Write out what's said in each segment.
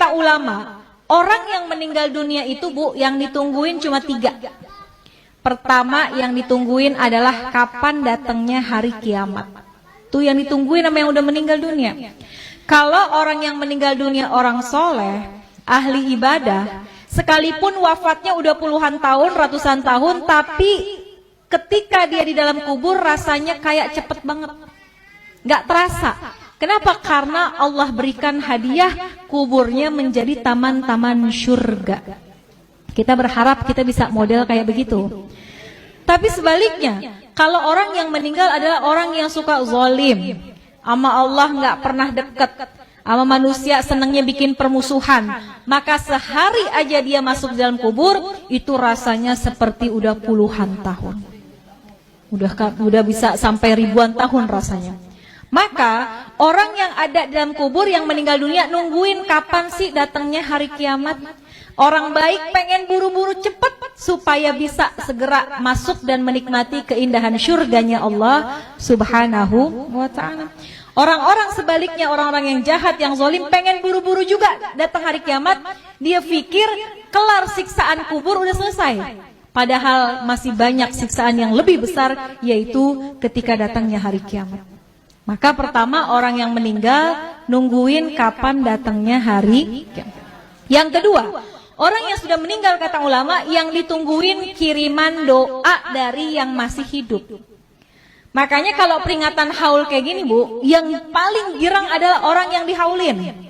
kata ulama, orang yang meninggal dunia itu Bu, yang ditungguin cuma 3. Pertama yang ditungguin adalah kapan datangnya hari kiamat. Tuh yang ditungguin sama yang udah meninggal dunia. Kalau orang yang meninggal dunia orang soleh, ahli ibadah, sekalipun wafatnya udah puluhan tahun, ratusan tahun, tapi ketika dia di dalam kubur rasanya kayak cepet banget, gak terasa. Kenapa? Karena Allah berikan hadiah kuburnya menjadi taman-taman surga. Kita berharap kita bisa model kayak begitu. Tapi sebaliknya, kalau orang yang meninggal adalah orang yang suka zalim, sama Allah gak pernah deket, sama manusia senangnya bikin permusuhan, maka sehari aja dia masuk dalam kubur, itu rasanya seperti udah puluhan tahun. Udah bisa sampai ribuan tahun rasanya. Maka orang yang ada dalam kubur yang meninggal dunia nungguin kapan sih datangnya hari kiamat. Orang baik pengen buru-buru cepat supaya bisa segera masuk dan menikmati keindahan surganya Allah Subhanahu wa ta'ala. Orang-orang sebaliknya, orang-orang yang jahat, yang zalim pengen buru-buru juga datang hari kiamat. Dia pikir kelar siksaan kubur udah selesai. Padahal masih banyak siksaan yang lebih besar, yaitu ketika datangnya hari kiamat. Maka pertama orang yang meninggal nungguin kapan datangnya hari kiamat. Yang kedua, orang yang sudah meninggal kata ulama yang ditungguin kiriman doa dari yang masih hidup. Makanya kalau peringatan haul kayak gini Bu, yang paling girang adalah orang yang dihaulin.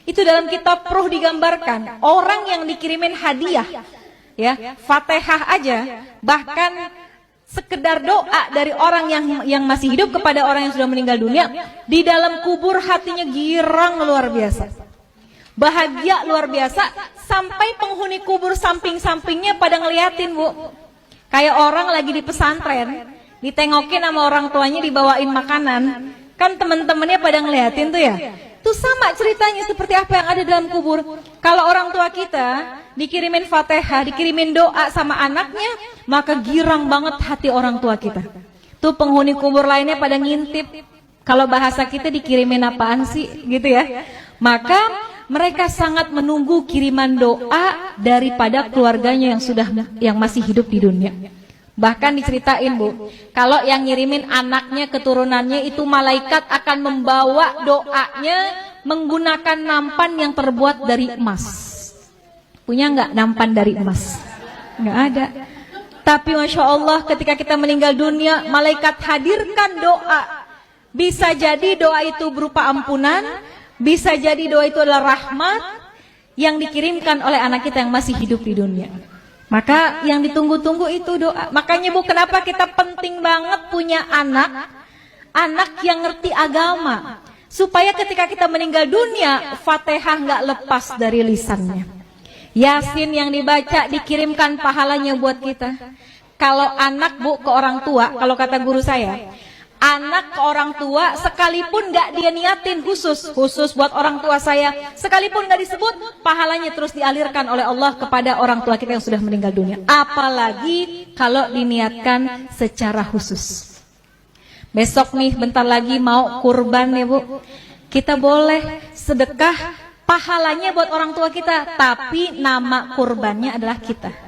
Itu dalam kitab Ruh digambarkan, orang yang dikirimin hadiah, ya, Fatihah aja, bahkan sekedar doa dari orang yang masih hidup kepada orang yang sudah meninggal dunia, di dalam kubur hatinya girang luar biasa, bahagia luar biasa, sampai penghuni kubur samping-sampingnya pada ngeliatin Bu. Kayak orang lagi di pesantren, ditengokin sama orang tuanya dibawain makanan, kan teman-temannya pada ngeliatin tuh ya. Itu sama ceritanya seperti apa yang ada dalam kubur. Kalau orang tua kita dikirimin Fatihah, dikirimin doa sama anaknya, maka girang banget hati orang tua kita. Tuh penghuni kubur lainnya pada ngintip. Kalau bahasa kita dikirimin apaan sih gitu ya. Maka mereka sangat menunggu kiriman doa daripada keluarganya yang masih hidup di dunia. Bahkan diceritain Bu, kalau yang ngirimin anaknya, keturunannya itu malaikat akan membawa doanya menggunakan nampan yang terbuat dari emas. Punya nggak nampan dari emas? Nggak ada. Tapi Masya Allah ketika kita meninggal dunia, malaikat hadirkan doa. Bisa jadi doa itu berupa ampunan, bisa jadi doa itu adalah rahmat yang dikirimkan oleh anak kita yang masih hidup di dunia. Maka yang ditunggu-tunggu itu doa. Makanya Bu, kenapa kita penting banget punya anak yang ngerti agama, supaya ketika kita meninggal dunia, Fatihah nggak lepas dari lisannya. Yasin yang dibaca dikirimkan pahalanya buat kita. Kalau anak Bu ke orang tua, kalau kata guru saya, anak ke orang tua sekalipun gak dia niatin khusus buat orang tua saya, sekalipun gak disebut, pahalanya terus dialirkan oleh Allah kepada orang tua kita yang sudah meninggal dunia. Apalagi kalau diniatkan secara khusus. Besok nih bentar lagi mau kurban ya Bu, kita boleh sedekah pahalanya buat orang tua kita, tapi nama kurbannya adalah kita.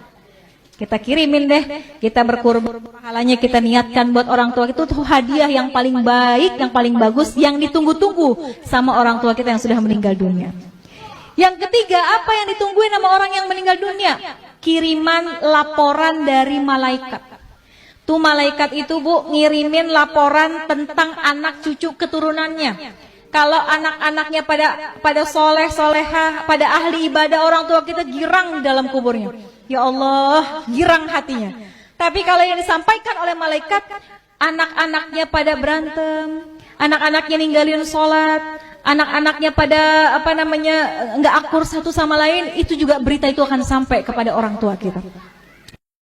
Kita kirimin deh, kita berkurban, pahalanya kita niatkan buat orang tua. Itu tuh hadiah yang paling baik, yang paling bagus, yang ditunggu-tunggu sama orang tua kita yang sudah meninggal dunia. Yang ketiga, apa yang ditungguin sama orang yang meninggal dunia? Kiriman laporan dari malaikat. Tuh malaikat itu Bu ngirimin laporan tentang anak cucu keturunannya. Kalau anak-anaknya pada soleh, solehah, pada ahli ibadah, orang tua kita girang di dalam kuburnya. Ya Allah, girang hatinya. Tapi kalau yang disampaikan oleh malaikat, anak-anaknya pada berantem, anak-anaknya ninggalin sholat, anak-anaknya pada nggak akur satu sama lain, itu juga berita itu akan sampai kepada orang tua kita.